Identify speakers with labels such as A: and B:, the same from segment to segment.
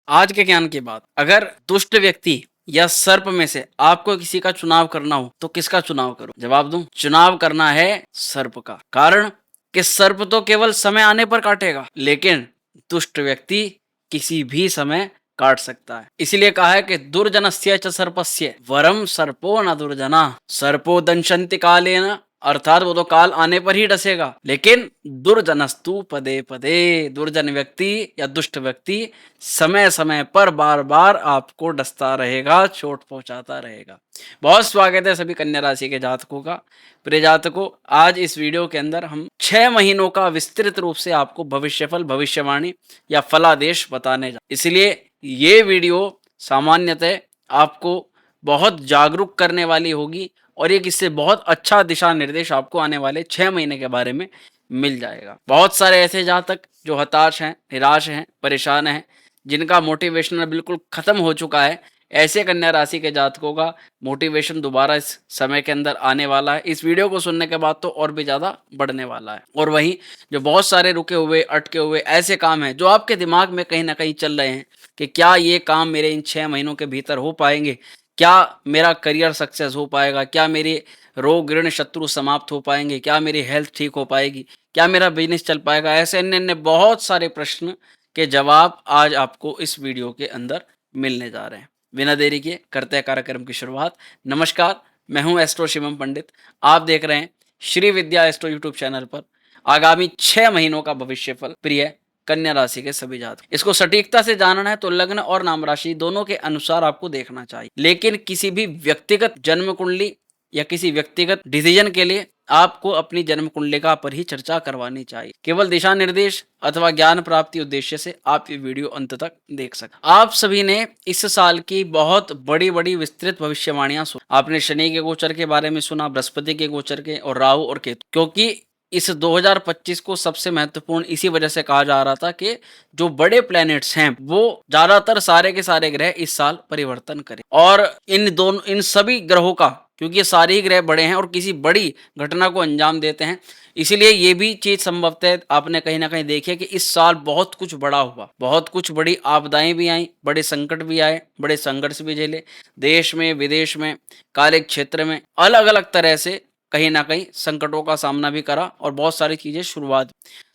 A: आज के ज्ञान की बात, अगर दुष्ट व्यक्ति या सर्प में से आपको किसी का चुनाव करना हो तो किसका चुनाव करो? जवाब दूं, चुनाव करना है सर्प का। कारण कि सर्प तो केवल समय आने पर काटेगा, लेकिन दुष्ट व्यक्ति किसी भी समय काट सकता है। इसीलिए कहा है कि दुर्जनस्य च सर्पस्य वरम सर्पो न दुर्जना, सर्पो दंशन्ति कालेन, अर्थात वो तो काल आने पर ही डसेगा, लेकिन दुर्जनस्तु पदे पदे, दुर्जन व्यक्ति या दुष्ट व्यक्ति समय समय पर बार बार आपको डसता रहेगा, चोट पहुंचाता रहेगा। बहुत स्वागत है सभी कन्या राशि के जातकों का। प्रिय जातकों, आज इस वीडियो के अंदर हम 6 महीनों का विस्तृत रूप से आपको भविष्यफल, भविष्यवाणी या फलादेश बताने जा, इसलिए ये वीडियो सामान्यतः आपको बहुत जागरूक करने वाली होगी और एक इससे बहुत अच्छा दिशा निर्देश आपको आने वाले 6 महीने के बारे में मिल जाएगा। बहुत सारे ऐसे जातक जो हताश हैं, निराश हैं, परेशान हैं, जिनका मोटिवेशन बिल्कुल खत्म हो चुका है, ऐसे कन्या राशि के जातकों का मोटिवेशन दोबारा इस समय के अंदर आने वाला है। इस वीडियो को सुनने के बाद तो और भी ज़्यादा बढ़ने वाला है। और वहीं जो बहुत सारे रुके हुए, अटके हुए ऐसे काम हैं जो आपके दिमाग में कहीं ना कहीं चल रहे हैं कि क्या ये काम मेरे इन 6 महीनों के भीतर हो पाएंगे, क्या मेरा करियर सक्सेस हो पाएगा, क्या मेरे रोग ऋण शत्रु समाप्त हो पाएंगे, क्या मेरी हेल्थ ठीक हो पाएगी, क्या मेरा बिजनेस चल पाएगा, ऐसे अन्य अन्य बहुत सारे प्रश्न के जवाब आज आपको इस वीडियो के अंदर मिलने जा रहे हैं। बिना देरी के करते हैं कार्यक्रम की शुरुआत। नमस्कार, मैं हूं एस्ट्रो शिवम पंडित। आप देख रहे हैं श्री विद्या एस्ट्रो यूट्यूब चैनल पर आगामी 6 महीनों का भविष्यफल प्रिय कन्या राशि के सभी जातक। इसको सटीकता से जानना है तो लग्न और नाम राशि दोनों के अनुसार आपको देखना चाहिए, लेकिन किसी भी व्यक्तिगत जन्म कुंडली या किसी व्यक्तिगत डिसीजन के लिए आपको अपनी जन्म कुंडलिका पर ही चर्चा करवानी चाहिए। केवल दिशा निर्देश अथवा ज्ञान प्राप्ति उद्देश्य से आप ये वीडियो अंत तक देख सकते। आप सभी ने इस साल की बहुत बड़ी बड़ी विस्तृत भविष्यवाणियां सुनी। आपने शनि के गोचर के बारे में सुना, बृहस्पति के गोचर के और राहु और केतु, क्योंकि इस 2025 को सबसे महत्वपूर्ण इसी वजह से कहा जा रहा था कि जो बड़े प्लैनेट्स हैं वो ज्यादातर सारे के सारे ग्रह इस साल परिवर्तन करें, और इन सभी ग्रहों का, क्योंकि ये सारे ही ग्रह बड़े हैं और किसी बड़ी घटना को अंजाम देते हैं, इसीलिए ये भी चीज संभवतः आपने कहीं ना कहीं देखी है कि इस साल बहुत कुछ बड़ा हुआ, बहुत कुछ बड़ी आपदाएं भी आई, बड़े संकट भी आए, बड़े संघर्ष भी झेले, देश में विदेश में कार्य क्षेत्र में अलग अलग तरह से कहीं ना कहीं संकटों का सामना भी करा और बहुत सारी चीजें शुरुआत।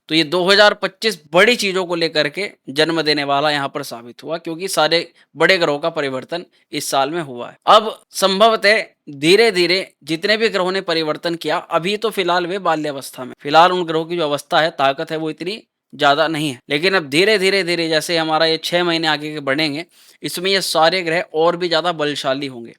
A: तो ये 2025 बड़ी चीजों को लेकर के जन्म देने वाला यहाँ पर साबित हुआ, क्योंकि सारे बड़े ग्रहों का परिवर्तन इस साल में हुआ है। अब संभवतः धीरे धीरे जितने भी ग्रहों ने परिवर्तन किया, अभी तो फिलहाल वे बाल्यावस्था में, फिलहाल उन ग्रहों की जो अवस्था है, ताकत है, वो इतनी ज्यादा नहीं है, लेकिन अब धीरे धीरे धीरे जैसे हमारा ये 6 महीने आगे के बढ़ेंगे, इसमें ये सारे ग्रह और भी ज्यादा बलशाली होंगे।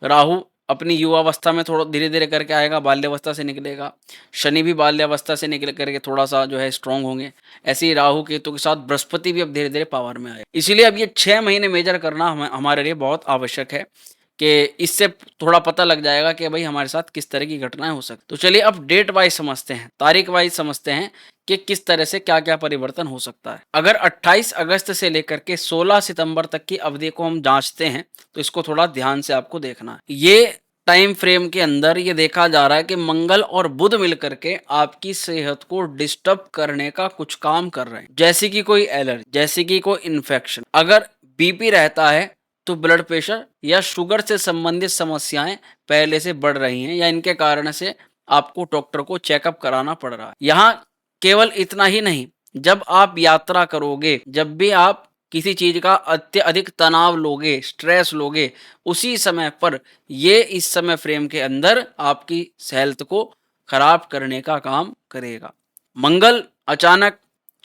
A: राहु अपनी युवावस्था में थोड़ा धीरे धीरे करके आएगा, बाल्यावस्था से निकलेगा। शनि भी बाल्यावस्था से निकल करके थोड़ा सा जो है स्ट्रांग होंगे। ऐसे ही राहु केतु के साथ बृहस्पति भी अब धीरे धीरे पावर में आए। इसीलिए अब ये 6 महीने मेजर करना हमारे लिए बहुत आवश्यक है कि इससे थोड़ा पता लग जाएगा कि भाई हमारे साथ किस तरह की घटनाएं हो सकती। तो चलिए अब डेट वाइज समझते हैं, तारीख वाइज समझते हैं कि किस तरह से क्या क्या परिवर्तन हो सकता है। अगर 28 अगस्त से लेकर के 16 सितंबर तक की अवधि को हम जांचते हैं तो इसको थोड़ा ध्यान से आपको देखना है। ये टाइम फ्रेम के अंदर ये देखा जा रहा है कि मंगल और बुध मिलकर के आपकी सेहत को डिस्टर्ब करने का कुछ काम कर रहे हैं, जैसे कि कोई एलर्जी, जैसे कि कोई इन्फेक्शन। अगर बीपी रहता है तो ब्लड प्रेशर या शुगर से संबंधित समस्याएं पहले से बढ़ रही हैं, या इनके कारण से आपको डॉक्टर को चेकअप कराना पड़ रहा है। यहाँ केवल इतना ही नहीं, जब आप यात्रा करोगे, जब भी आप किसी चीज का अत्यधिक तनाव लोगे, स्ट्रेस लोगे, उसी समय पर ये इस समय फ्रेम के अंदर आपकी हेल्थ को खराब करने का काम करेगा। मंगल अचानक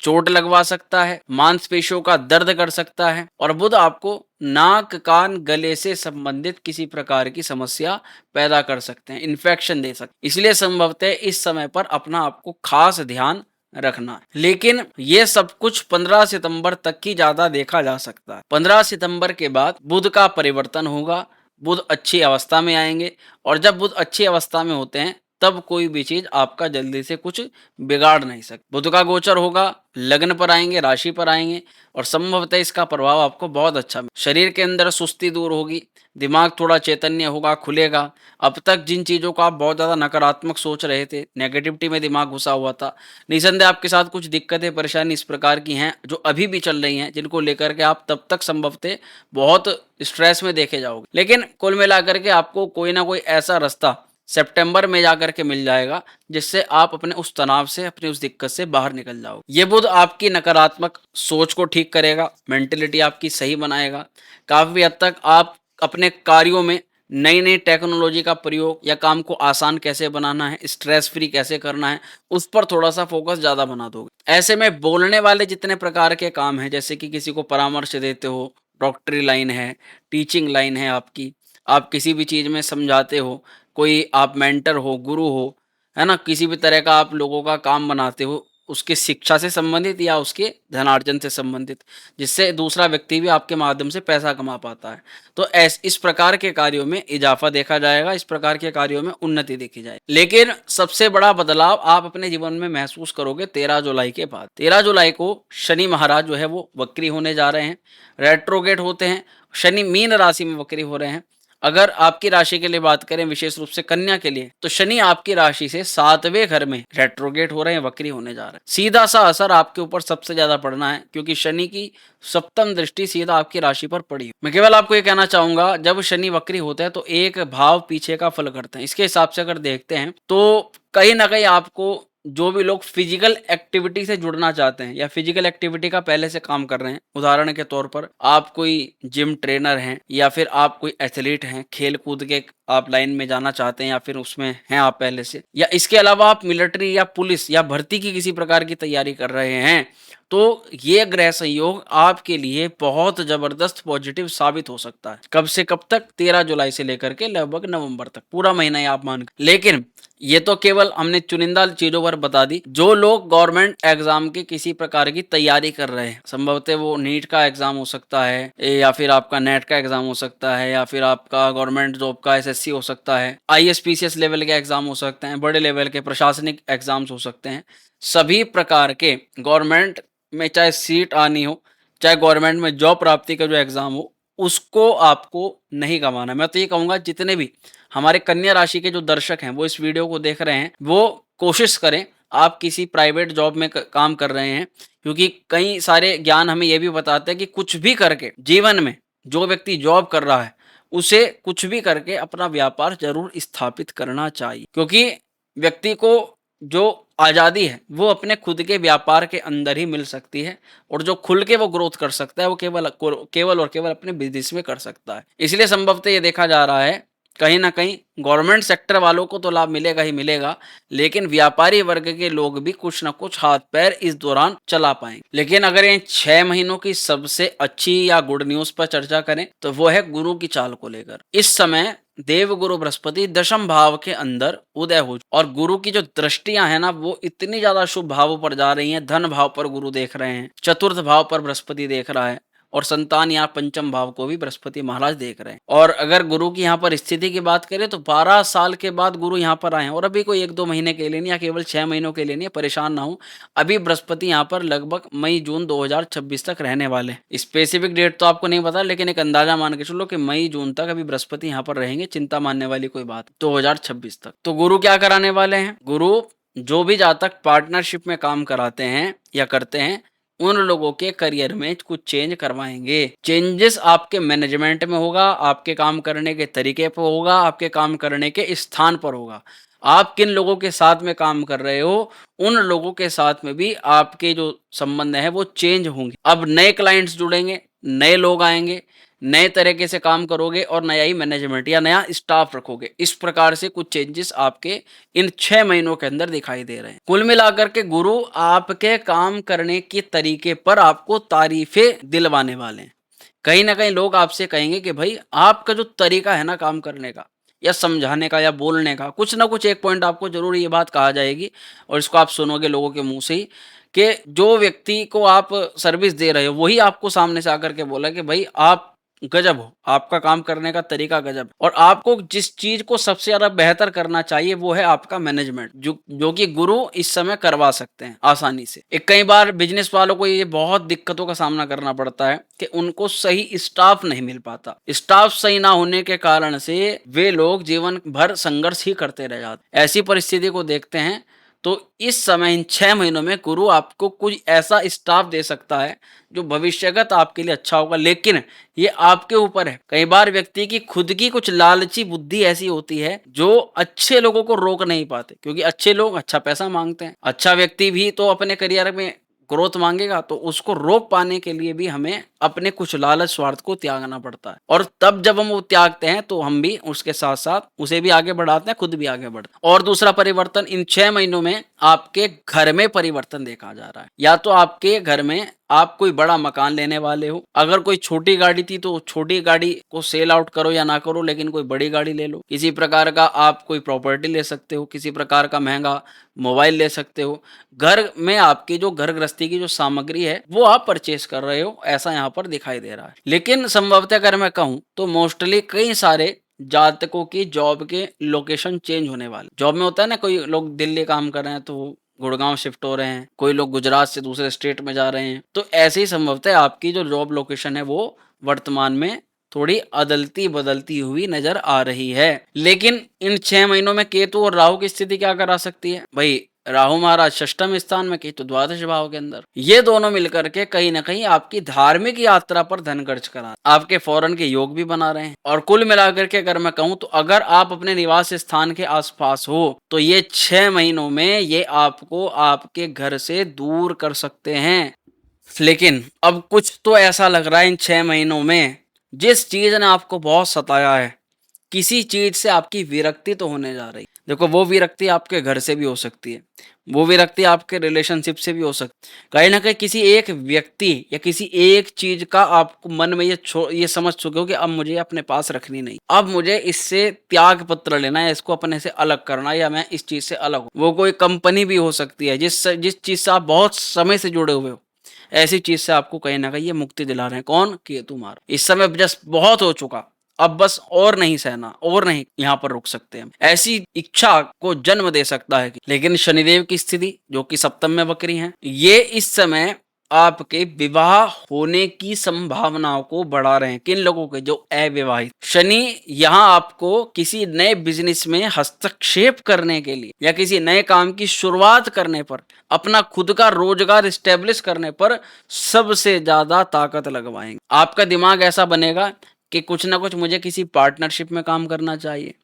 A: चोट लगवा सकता है, मांसपेशियों का दर्द कर सकता है, और बुध आपको नाक कान गले से संबंधित किसी प्रकार की समस्या पैदा कर सकते हैं, इन्फेक्शन दे सकते। इसलिए संभवतः इस समय पर अपना आपको खास ध्यान रखना है। लेकिन ये सब कुछ 15 सितंबर तक की ज्यादा देखा जा सकता है। 15 सितंबर के बाद बुध का परिवर्तन होगा, बुध अच्छी अवस्था में आएंगे, और जब बुध अच्छी अवस्था में होते हैं तब कोई भी चीज आपका जल्दी से कुछ बिगाड़ नहीं सकती। बुध का गोचर होगा, लग्न पर आएंगे, राशि पर आएंगे और संभवतः इसका प्रभाव आपको बहुत अच्छा शरीर के अंदर सुस्ती दूर होगी, दिमाग थोड़ा चैतन्य होगा, खुलेगा। अब तक जिन चीजों को आप बहुत ज्यादा नकारात्मक सोच रहे थे, नेगेटिविटी में दिमाग घुसा हुआ था, निसंदेह आपके साथ कुछ दिक्कतें परेशानी इस प्रकार की हैं जो अभी भी चल रही हैं, जिनको लेकर के आप तब तक संभवतः बहुत स्ट्रेस में देखे जाओगे। लेकिन कुल मिलाकर के आपको कोई ना कोई ऐसा रास्ता सितंबर में जाकर के मिल जाएगा जिससे आप अपने उस तनाव से, अपनी उस दिक्कत से बाहर निकल जाओगे। ये बुध आपकी नकारात्मक सोच को ठीक करेगा, मेंटेलिटी आपकी सही बनाएगा। काफी हद तक आप अपने कार्यों में नई नई टेक्नोलॉजी का प्रयोग या काम को आसान कैसे बनाना है, स्ट्रेस फ्री कैसे करना है, उस पर थोड़ा सा फोकस ज्यादा बना दोगे। ऐसे में बोलने वाले जितने प्रकार के काम हैं, जैसे कि किसी को परामर्श देते हो, डॉक्टरी लाइन है, टीचिंग लाइन है आपकी, आप किसी भी चीज में समझाते हो, कोई आप मेंटर हो, गुरु हो, है ना, किसी भी तरह का आप लोगों का काम बनाते हो, उसकी शिक्षा से संबंधित या उसके धनार्जन से संबंधित, जिससे दूसरा व्यक्ति भी आपके माध्यम से पैसा कमा पाता है। तो इस प्रकार के कार्यों में इजाफा देखा जाएगा, इस प्रकार के कार्यों में उन्नति देखी जाए। लेकिन सबसे बड़ा बदलाव आप अपने जीवन में महसूस करोगे 13 जुलाई के बाद। 13 जुलाई को शनि महाराज जो है वो वक्री होने जा रहे हैं, रेट्रोगेट होते हैं। शनि मीन राशि में वक्री हो रहे हैं। अगर आपकी राशि के लिए बात करें, विशेष रूप से कन्या के लिए, तो शनि आपकी राशि से 7वें घर में रेट्रोगेट हो रहे हैं, वक्री होने जा रहे हैं। सीधा सा असर आपके ऊपर सबसे ज्यादा पड़ना है, क्योंकि शनि की सप्तम दृष्टि सीधा आपकी राशि पर पड़ी। मैं केवल आपको ये कहना चाहूंगा, जब शनि वक्री होता है तो एक भाव पीछे का फल करते हैं। इसके हिसाब से अगर देखते हैं तो कहीं ना कहीं आपको, जो भी लोग फिजिकल एक्टिविटी से जुड़ना चाहते हैं या फिजिकल एक्टिविटी का पहले से काम कर रहे हैं, उदाहरण के तौर पर आप कोई जिम ट्रेनर हैं या फिर आप कोई एथलीट हैं, खेल कूद के आप लाइन में जाना चाहते हैं या फिर उसमें हैं आप पहले से, या इसके अलावा आप मिलिट्री या पुलिस या भर्ती की किसी प्रकार की तैयारी कर रहे हैं, तो ये ग्रह संयोग आपके लिए बहुत जबरदस्त पॉजिटिव साबित हो सकता है। कब से कब तक? 13 जुलाई से लेकर के लगभग नवंबर तक, पूरा महीना ही आप मान। लेकिन ये तो केवल हमने चुनिंदा चीजों पर बता दी। जो लोग गवर्नमेंट एग्जाम की किसी प्रकार की तैयारी कर रहे हैं, संभवतः वो नीट का एग्जाम हो सकता है या फिर आपका नेट का एग्जाम हो सकता है या फिर आपका गवर्नमेंट जॉब का एसएससी हो सकता है, आईएएस लेवल के एग्जाम हो सकते हैं, बड़े लेवल के प्रशासनिक एग्जाम्स हो सकते हैं। सभी प्रकार के गवर्नमेंट में चाहे सीट आनी हो, चाहे गवर्नमेंट में जॉब प्राप्ति का जो एग्जाम हो, उसको आपको नहीं गंवाना। मैं तो ये कहूंगा, जितने भी हमारे कन्या राशि के जो दर्शक हैं वो इस वीडियो को देख रहे हैं, वो कोशिश करें, आप किसी प्राइवेट जॉब में काम कर रहे हैं, क्योंकि कई सारे ज्ञान हमें ये भी बताते हैं कि कुछ भी करके जीवन में जो व्यक्ति जॉब कर रहा है उसे कुछ भी करके अपना व्यापार जरूर स्थापित करना चाहिए, क्योंकि व्यक्ति को जो आजादी है वो अपने खुद के व्यापार के अंदर ही मिल सकती है, और जो खुल के वो ग्रोथ कर सकता है वो केवल और केवल अपने बिजनेस में कर सकता है। इसलिए संभवतः ये देखा जा रहा है, कहीं ना कहीं गवर्नमेंट सेक्टर वालों को तो लाभ मिलेगा ही मिलेगा, लेकिन व्यापारी वर्ग के लोग भी कुछ ना कुछ हाथ पैर इस दौरान चला पाएंगे। लेकिन अगर इन 6 महीनों की सबसे अच्छी या गुड न्यूज पर चर्चा करें तो वो है गुरु की चाल को लेकर। इस समय देव गुरु बृहस्पति दशम भाव के अंदर उदय हो, और गुरु की जो दृष्टियां हैं ना, वो इतनी ज्यादा शुभ भावों पर जा रही हैं। धन भाव पर गुरु देख रहे हैं, चतुर्थ भाव पर बृहस्पति देख रहा है, और संतान या पंचम भाव को भी बृहस्पति महाराज देख रहे हैं। और अगर गुरु की यहाँ पर स्थिति की बात करें तो 12 साल के बाद गुरु यहाँ पर आए हैं, और अभी कोई 1-2 महीने के लिए नहीं या केवल 6 महीनों के लिए नहीं, परेशान ना हो। अभी बृहस्पति यहाँ पर लगभग मई जून 2026 तक रहने वाले हैं। स्पेसिफिक डेट तो आपको नहीं पता, लेकिन एक अंदाजा मान के चलो कि मई जून तक अभी बृहस्पति यहाँ पर रहेंगे। चिंता मानने वाली कोई बात, 2026 तक। तो गुरु क्या कराने वाले हैं? गुरु जो भी जातक पार्टनरशिप में काम कराते हैं या करते हैं, उन लोगों के करियर में कुछ चेंज करवाएंगे। चेंजेस आपके मैनेजमेंट में होगा, आपके काम करने के तरीके पर होगा, आपके काम करने के स्थान पर होगा। आप किन लोगों के साथ में काम कर रहे हो, उन लोगों के साथ में भी आपके जो संबंध है वो चेंज होंगे। अब नए क्लाइंट्स जुड़ेंगे, नए लोग आएंगे, नए तरीके से काम करोगे और नया ही मैनेजमेंट या नया स्टाफ रखोगे। इस प्रकार से कुछ चेंजेस आपके इन 6 महीनों के अंदर दिखाई दे रहे हैं। कुल मिलाकर के गुरु आपके काम करने के तरीके पर आपको तारीफें दिलवाने वाले हैं। कहीं ना कहीं लोग आपसे कहेंगे कि भाई आपका जो तरीका है ना काम करने का या समझाने का या बोलने का, कुछ ना कुछ एक पॉइंट आपको जरूर ये बात कहा जाएगी, और इसको आप सुनोगे लोगों के मुंह से ही, कि जो व्यक्ति को आप सर्विस दे रहे हो वही आपको सामने से आकर के बोला कि भाई आप गजब हो, आपका काम करने का तरीका गजब और आपको जिस चीज को सबसे ज्यादा बेहतर करना चाहिए वो है आपका मैनेजमेंट, जो कि गुरु इस समय करवा सकते हैं आसानी से। एक कई बार बिजनेस वालों को ये बहुत दिक्कतों का सामना करना पड़ता है कि उनको सही स्टाफ नहीं मिल पाता। स्टाफ सही ना होने के कारण से वे लोग जीवन भर संघर्ष ही करते रह जाते। ऐसी परिस्थिति को देखते हैं तो इस समय इन 6 महीनों में गुरु आपको कुछ ऐसा स्टाफ दे सकता है जो भविष्यगत आपके लिए अच्छा होगा, लेकिन ये आपके ऊपर है। कई बार व्यक्ति की खुद की कुछ लालची बुद्धि ऐसी होती है जो अच्छे लोगों को रोक नहीं पाते, क्योंकि अच्छे लोग अच्छा पैसा मांगते हैं। अच्छा व्यक्ति भी तो अपने करियर में ग्रोथ मांगेगा, तो उसको रोक पाने के लिए भी हमें अपने कुछ लालच स्वार्थ को त्यागना पड़ता है। और तब जब हम वो त्यागते हैं तो हम भी उसके साथ साथ उसे भी आगे बढ़ाते हैं, खुद भी आगे बढ़ते हैं। और दूसरा परिवर्तन इन 6 महीनों में आपके घर में परिवर्तन देखा जा रहा है। या तो आपके घर में आप कोई बड़ा मकान लेने वाले हो, अगर कोई छोटी गाड़ी थी तो छोटी गाड़ी को सेल आउट करो या ना करो, लेकिन कोई बड़ी गाड़ी ले लो। किसी प्रकार का आप कोई प्रॉपर्टी ले सकते हो, किसी प्रकार का महंगा मोबाइल ले सकते हो। घर में आपकी जो घर गृहस्थी की जो सामग्री है वो आप परचेस कर रहे हो, ऐसा यहाँ पर दिखाई दे रहा है। लेकिन संभवतः अगर मैं कहूँ तो मोस्टली कई सारे जातकों की जॉब के लोकेशन चेंज होने वाले। जॉब में होता है ना, कोई लोग दिल्ली काम कर रहे हैं तो गुड़गांव शिफ्ट हो रहे हैं, कोई लोग गुजरात से दूसरे स्टेट में जा रहे हैं। तो ऐसे ही संभवतः आपकी जो जॉब लोकेशन है वो वर्तमान में थोड़ी अदलती बदलती हुई नजर आ रही है। लेकिन इन 6 महीनों में केतु और राहु की स्थिति क्या करा सकती है भाई? राहु महाराज षष्ठम स्थान में, केतु द्वादश भाव के अंदर। ये दोनों मिलकर के कहीं ना कहीं आपकी धार्मिक यात्रा पर धन खर्च करा, आपके फॉरेन के योग भी बना रहे हैं। और कुल मिलाकर के अगर मैं कहूं तो अगर आप अपने निवास स्थान के आसपास हो तो ये 6 महीनों में ये आपको आपके घर से दूर कर सकते हैं। लेकिन अब कुछ तो ऐसा लग रहा है इन 6 महीनों में जिस चीज ने आपको बहुत सताया है, किसी चीज से आपकी विरक्ति तो होने जा रही। देखो, वो विरक्ति आपके घर से भी हो सकती है, वो विरक्ति आपके रिलेशनशिप से भी हो सकती है। कहीं ना कहीं किसी एक व्यक्ति या किसी एक चीज का आपको मन में ये समझ चुके हो कि अब मुझे अपने पास रखनी नहीं, अब मुझे इससे त्याग पत्र लेना है, इसको अपने से अलग करना है, या मैं इस चीज से अलग हूँ। वो कोई कंपनी भी हो सकती है जिस चीज से आप बहुत समय से जुड़े हुए हो। ऐसी चीज से आपको कहीं ना कहीं ये मुक्ति दिला रहे हैं। कौन? केतु महाराज। इस समय जस्ट बहुत हो चुका, अब बस और नहीं सहना, और नहीं यहाँ पर रुक सकते हम, ऐसी इच्छा को जन्म दे सकता है। लेकिन शनिदेव की स्थिति जो कि सप्तम में वक्री है, ये इस समय आपके विवाह होने की संभावनाओं को बढ़ा रहे हैं। किन लोगों के? जो अविवाहित। शनि यहाँ आपको किसी नए बिजनेस में हस्तक्षेप करने के लिए या किसी नए काम की शुरुआत करने पर, अपना खुद का रोजगार स्टेब्लिश करने पर सबसे ज्यादा ताकत लगवाएंगे। आपका दिमाग ऐसा बनेगा कि कुछ ना कुछ मुझे किसी पार्टनरशिप में काम करना चाहिए,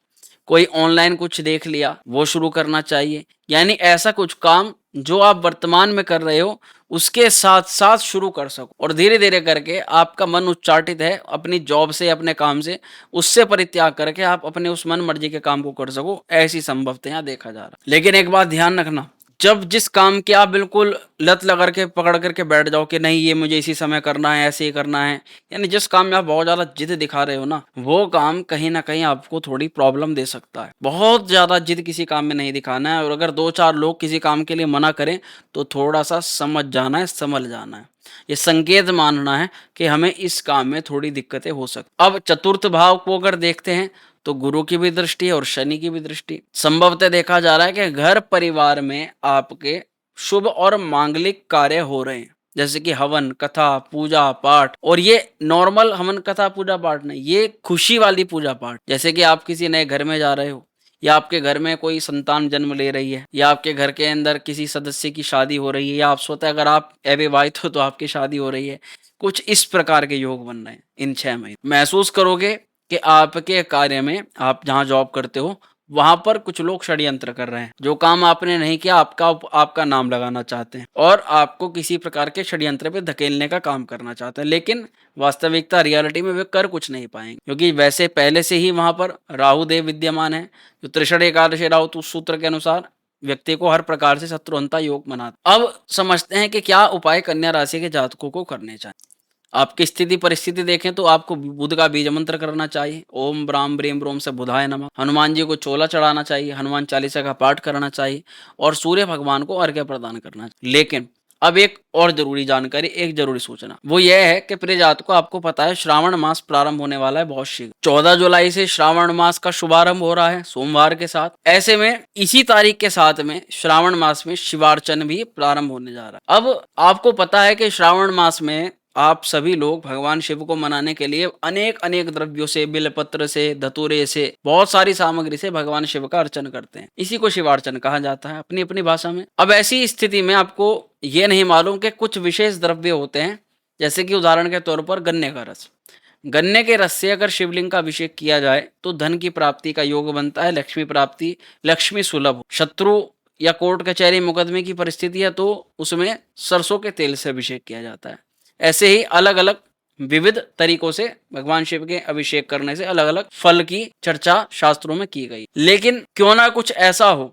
A: कोई ऑनलाइन कुछ देख लिया वो शुरू करना चाहिए, यानी ऐसा कुछ काम जो आप वर्तमान में कर रहे हो उसके साथ साथ शुरू कर सको। और धीरे धीरे करके आपका मन उच्चाटित है अपनी जॉब से, अपने काम से, उससे परित्याग करके आप अपने उस मन मर्जी के काम को कर सको, ऐसी संभवतः यहाँ देखा जा रहा है। लेकिन एक बात ध्यान रखना, जब जिस काम की आप बिल्कुल लत लगा के पकड़ करके बैठ जाओ कि नहीं ये मुझे इसी समय करना है, ऐसे ही करना है, यानी जिस काम में आप बहुत ज्यादा जिद दिखा रहे हो ना, वो काम कहीं ना कहीं आपको थोड़ी प्रॉब्लम दे सकता है। बहुत ज्यादा जिद किसी काम में नहीं दिखाना है, और अगर 2-4 लोग किसी काम के लिए मना करें तो थोड़ा सा समझ जाना है, संभल जाना है। ये संकेत मानना है कि हमें इस काम में थोड़ी दिक्कतें हो सकती। अब चतुर्थ भाव को अगर देखते हैं तो गुरु की भी दृष्टि है और शनि की भी दृष्टि। संभवतः देखा जा रहा है कि घर परिवार में आपके शुभ और मांगलिक कार्य हो रहे हैं, जैसे कि हवन, कथा, पूजा पाठ। और ये नॉर्मल हवन, कथा, पूजा पाठ नहीं, ये खुशी वाली पूजा पाठ। जैसे कि आप किसी नए घर में जा रहे हो, या आपके घर में कोई संतान जन्म ले रही है, या आपके घर के अंदर किसी सदस्य की शादी हो रही है, या आप स्वतः अगर आप अविवाहित हो तो आपकी शादी हो रही है। कुछ इस प्रकार के योग बन रहे हैं इन 6 महीने। महसूस करोगे कि आपके कार्य में, आप जहां जॉब करते हो वहां पर कुछ लोग षड्यंत्र कर रहे हैं। जो काम आपने नहीं किया आपका नाम लगाना चाहते हैं और आपको किसी प्रकार के षड्यंत्र पे धकेलने का काम करना चाहते हैं। लेकिन वास्तविकता, रियलिटी में वे कर कुछ नहीं पाएंगे, क्योंकि वैसे पहले से ही वहां पर राहु देव विद्यमान है, जो त्रिषण एकादशी राहु सूत्र के अनुसार व्यक्ति को हर प्रकार से शत्रुंता योग बनाता। अब समझते हैं कि क्या उपाय कन्या राशि के जातकों को करने चाहिए। आपकी स्थिति परिस्थिति देखें तो आपको बुध का बीज मंत्र करना चाहिए, ओम ब्राम ब्रीम ब्रोम से बुधाय नमः। हनुमान जी को चोला चढ़ाना चाहिए, हनुमान चालीसा का पाठ करना चाहिए, और सूर्य भगवान को अर्घ्य प्रदान करना चाहिए। लेकिन अब एक और जरूरी जानकारी, एक जरूरी सूचना, वो यह है कि प्रिय जातकों, आपको पता है श्रावण मास प्रारंभ होने वाला है बहुत शीघ्र। 14 जुलाई से श्रावण मास का शुभारंभ हो रहा है सोमवार के साथ। ऐसे में इसी तारीख के साथ में श्रावण मास में शिवार्चन भी प्रारंभ होने जा रहा है। अब आपको पता है कि श्रावण मास में आप सभी लोग भगवान शिव को मनाने के लिए अनेक अनेक द्रव्यों से, बिलपत्र से, धतूरे से, बहुत सारी सामग्री से भगवान शिव का अर्चन करते हैं। इसी को शिवार्चन कहा जाता है अपनी अपनी भाषा में। अब ऐसी स्थिति में आपको ये नहीं मालूम कि कुछ विशेष द्रव्य होते हैं, जैसे कि उदाहरण के तौर पर गन्ने का रस। गन्ने के रस से अगर शिवलिंग का अभिषेक किया जाए तो धन की प्राप्ति का योग बनता है, लक्ष्मी प्राप्ति, लक्ष्मी सुलभ। शत्रु या कोर्ट कचहरी मुकदमे की परिस्थिति है तो उसमें सरसों के तेल से अभिषेक किया जाता है। ऐसे ही अलग अलग विविध तरीकों से भगवान शिव के अभिषेक करने से अलग अलग फल की चर्चा शास्त्रों में की गई। लेकिन क्यों ना कुछ ऐसा हो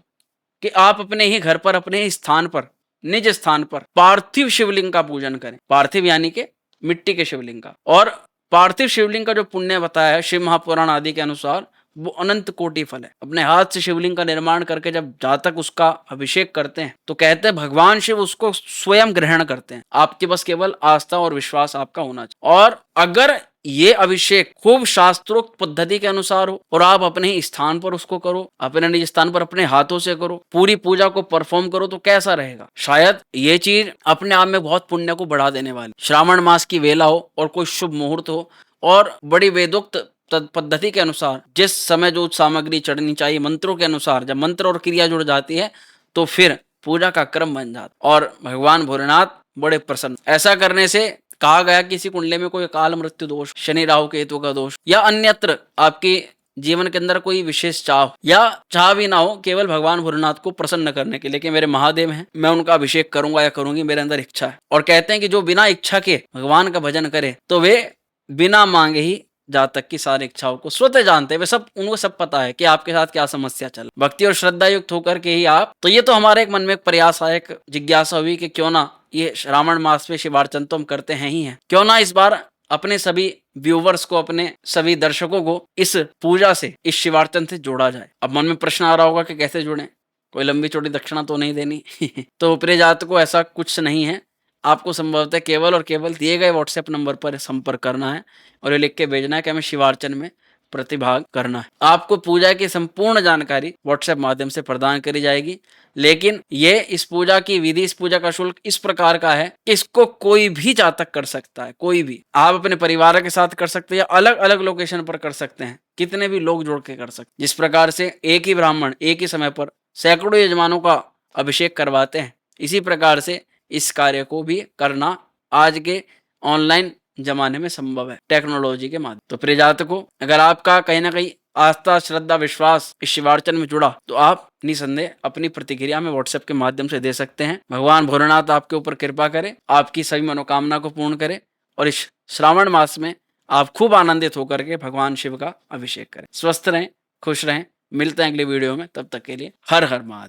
A: कि आप अपने ही घर पर, अपने ही स्थान पर, निज स्थान पर पार्थिव शिवलिंग का पूजन करें। पार्थिव यानी कि मिट्टी के शिवलिंग का। और पार्थिव शिवलिंग का जो पुण्य बताया है शिव महापुराण आदि के अनुसार, वो अनंत कोटि फल है। अपने हाथ से शिवलिंग का निर्माण करके जब जातक उसका अभिषेक करते हैं तो कहते हैं भगवान शिव उसको स्वयं ग्रहण करते हैं। आपके बस केवल आस्था और विश्वास आपका होना चाहिए। और अगर ये अभिषेक खूब शास्त्रोक्त पद्धति के अनुसार हो और आप अपने ही स्थान पर उसको करो, अपने निज स्थान पर अपने हाथों से करो, पूरी पूजा को परफॉर्म करो, तो कैसा रहेगा। शायद ये चीज अपने आप में बहुत पुण्य को बढ़ा देने वाली। श्रावण मास की वेला हो और कोई शुभ मुहूर्त हो और बड़ी वेदोक्त पद्धति के अनुसार जिस समय जो सामग्री चढ़नी चाहिए, मंत्रों के अनुसार जब मंत्र और क्रिया जुड़ जाती है तो फिर पूजा का क्रम बन जाता और भगवान भोलेनाथ बड़े प्रसन्न। ऐसा करने से कहा गया किसी कुंडले में कोई काल मृत्यु दोष, शनि राहु केतु का दोष या अन्यत्र आपके जीवन के अंदर कोई विशेष चाह या चाह भी ना हो, केवल भगवान भोलेनाथ को प्रसन्न करने के लिए कि मेरे महादेव हैं, मैं उनका अभिषेक करूंगा या करूंगी, मेरे अंदर इच्छा है। और कहते हैं कि जो बिना इच्छा के भगवान का भजन करे तो वे बिना मांगे ही जातक की सारी इच्छाओं को स्वतः जानते हैं। वे सब, उनको सब पता है कि आपके साथ क्या समस्या चल। भक्ति और श्रद्धा युक्त होकर के ही आप, तो ये तो हमारे एक मन में एक प्रयास आया, एक जिज्ञासा हुई कि क्यों ना ये श्रावण मास में शिवार्चन तो हम करते हैं ही हैं, क्यों ना इस बार अपने सभी व्यूवर्स को, अपने सभी दर्शकों को इस पूजा से, इस शिवार्चन से जोड़ा जाए। अब मन में प्रश्न आ रहा होगा कि कैसे जुड़े, कोई लंबी चौड़ी दक्षिणा तो नहीं देनी तो प्रिय जातकों को ऐसा कुछ नहीं है। आपको संभवतः केवल और केवल दिए गए व्हाट्सएप नंबर पर संपर्क करना है और ये लिख के भेजना है कि हमें शिवार्चन में प्रतिभाग करना है। आपको पूजा की संपूर्ण जानकारी व्हाट्सएप माध्यम से प्रदान करी जाएगी। लेकिन ये इस पूजा की विधि, इस पूजा का शुल्क इस प्रकार का है कि इसको कोई भी जातक कर सकता है। कोई भी, आप अपने परिवार के साथ कर सकते हैं या अलग अलग लोकेशन पर कर सकते हैं, कितने भी लोग जोड़ के कर सकते। जिस प्रकार से एक ही ब्राह्मण एक ही समय पर सैकड़ों यजमानों का अभिषेक करवाते हैं, इसी प्रकार से इस कार्य को भी करना आज के ऑनलाइन जमाने में संभव है, टेक्नोलॉजी के माध्यम। तो प्रिय जातकों, अगर आपका कहीं ना कहीं आस्था, श्रद्धा, विश्वास इस शिवार्चन में जुड़ा तो आप निसंदेह अपनी प्रतिक्रिया में व्हाट्सएप के माध्यम से दे सकते हैं। भगवान भोलेनाथ आपके ऊपर कृपा करे, आपकी सभी मनोकामना को पूर्ण करे और इस श्रावण मास में आप खूब आनंदित होकर के भगवान शिव का अभिषेक करें। स्वस्थ रहें, खुश रहें। मिलते हैं अगले वीडियो में, तब तक के लिए हर हर महादेव।